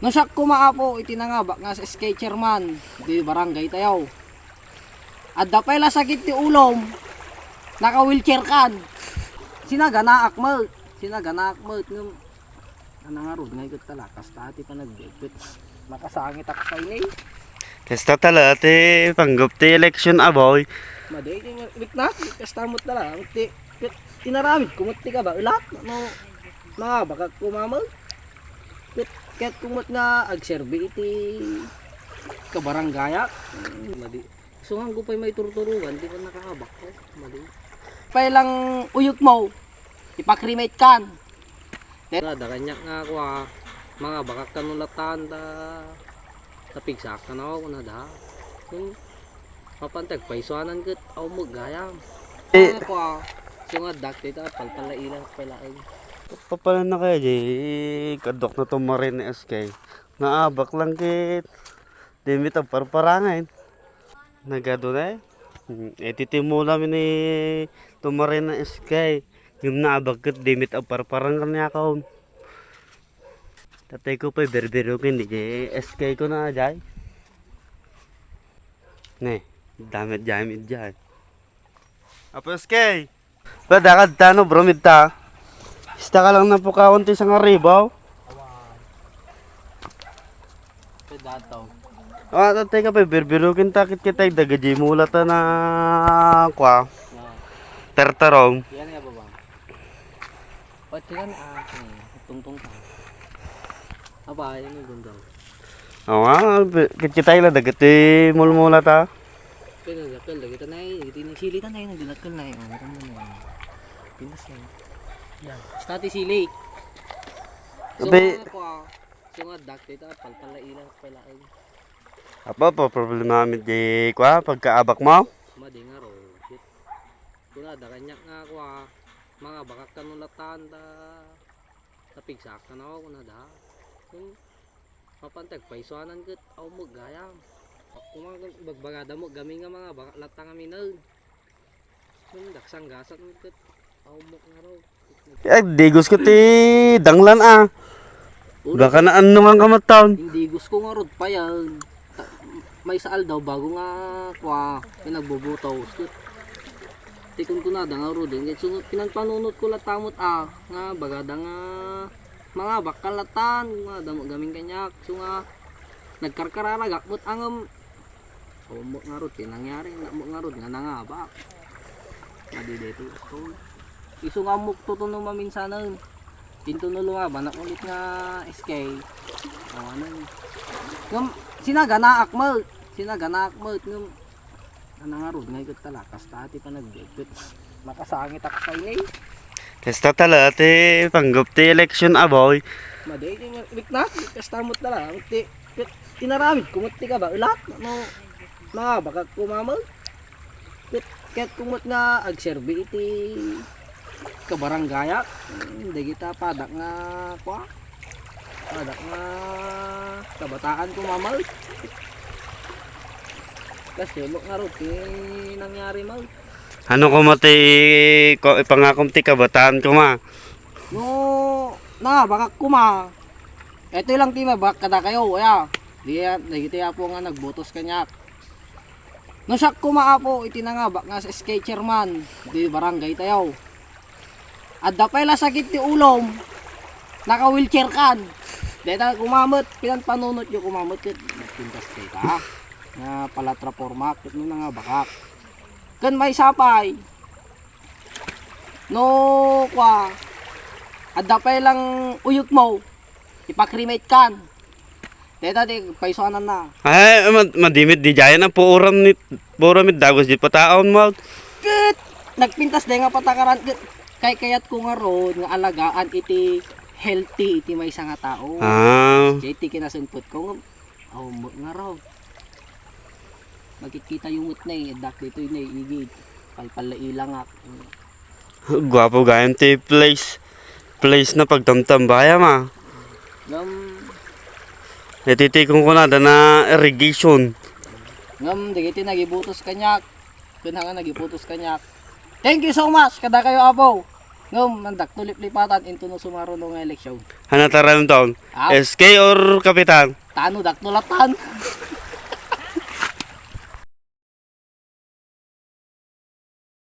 No siya kumaapo itinangabak nga sa SK chairman di barangay tayaw. At dapay la sakit ti ulom. Naka-wheelchair kan. Sinaganaak mo ngem anangarod ngay ket talakas ta ti panagdepet. Makasangit ak sa ini. Kasta tala ti panggap ti election aboy. Maday ti wiknak kastamot na lang ti tinaramid kumot ti ka ba ulat no mga baka kumamag. Ket kumot nga agserbi iti kabarangaya. Madi. So nga gupay may turuturuan di pa nakakabak ko. Madi. Pay lang uyok mo. Ipakremate kan. Da kanyak nga ko mga baka kanulatan da tapigsak ka na ako na da. Kung mapantag paisuanan ket aw mo gayam. Ako so nga dakti ta palpalailan palaig. Papalan na kaya di kadok na tumarin ni SK. Naabak lang kit. Dimit ang parparangin. Nagado na titimula mi ni tumarin na SK. Yung naabak kit dimit ang parparang kanya kaon. Tatay ko pa berberukin di SK ko na jay. Ne, damit jamit jay. Apa SK? Padakad tano bromid ta. Ista ka lang na po kaunti sa nga ribaw. Pedato. Tatay ka pa berberukin takit kitay dagaji mula ta na kwa. Tertarong. Yan nga ba ba? Pati kan tungtung ta. Apa yan yung gundal? Kitay la dagati mulmula ta. Pinagakal lagi ta nay, sili ta nay nagdinakal nay. Pinas na. Yan. Stati sili. So nga dakti ta palpalailan palaig. Apa pa problema mi di kwa pagkaabak mo? Madi nga ro. Shit. Kuna da kanyak nga kwa mga baka kanulatan da tapigsak ka na ako na da. Kung mapantag paisuanan ket aw mo gayam. Kung bagbagada mo gami nga mga baka latang kami na. Kung daksang gasat mo ket aw mo nga ro. Digos ko ti danglan Baka na ano nga kamataon. Hindi gusto ko nga rod pa yan. May saal daw bago nga kwa pinagbubutaw. Tikon ko na da nga rod. So pinagpanunot ko latamot nga bagada nga mga bakalatan nga damo gaming kanyak. So nga nagkarkararagak mot angam. Mo nga rod nangyari na mo nga rod nga nangabak. Adi dito. So iso nga mukto to no maminsanan. Pinto no nga banak ulit nga SK. Ano ngam sinaganaak mo ngam ana nga rod ngay ket talakas ta ti panagdepet. Makasangit ak sa ini. Kasta tala ti panggap ti election aboy. Maday ti wiknak kastamot na lang ti tinaramid kumot ti ka ba ulat no mga baka kumamag. Ket kumot nga agserbi iti kabarangaya. Hindi kita padak nga kwa. Padak nga kabataan kumamal. Kasi mo nga ro nangyari mal. Ano ko mati ipangakom ti kabataan ko ma? No baka kuma. Ito lang ti baka kada kayo ya. Di kita po nga nagbotos kanyak. No siya kumaapo itinangabak nga sa SK chairman di barangay tayaw. At dapay la sakit ti ulom. Naka-wheelchair kan. Deta kumamot, pinanpanunot yung kumamot ket pintas kita. Nga palatra formak ket no nga bakak. Ken may sapay. No kwa. At dapay lang uyok mo. Ipakremate kan. Deta di paisuanan na. Ay madimit di jayan ang puuram dagos di pataon mo. Ket nagpintas de nga patakaran ket kayat ko nga ron nga alagaan iti healthy iti may nga tao. Iti kinasumpot ko nga raw. Magkikita yung mut na dak dito na igid. Palpalailang ak. Gwapo gayon ti place na pagtamtambaya ma. Natitikong ko na na irrigation. Ngam digiti nagibutos kanyak. Kun nga nagibutos kanyak. Thank you so much kada kayo apo. Ngam, mandak tulip-lipatan into no sumaro no nga eleksyon. Hanataran taon. Ah. SK or Kapitan? Tano dak tulatan.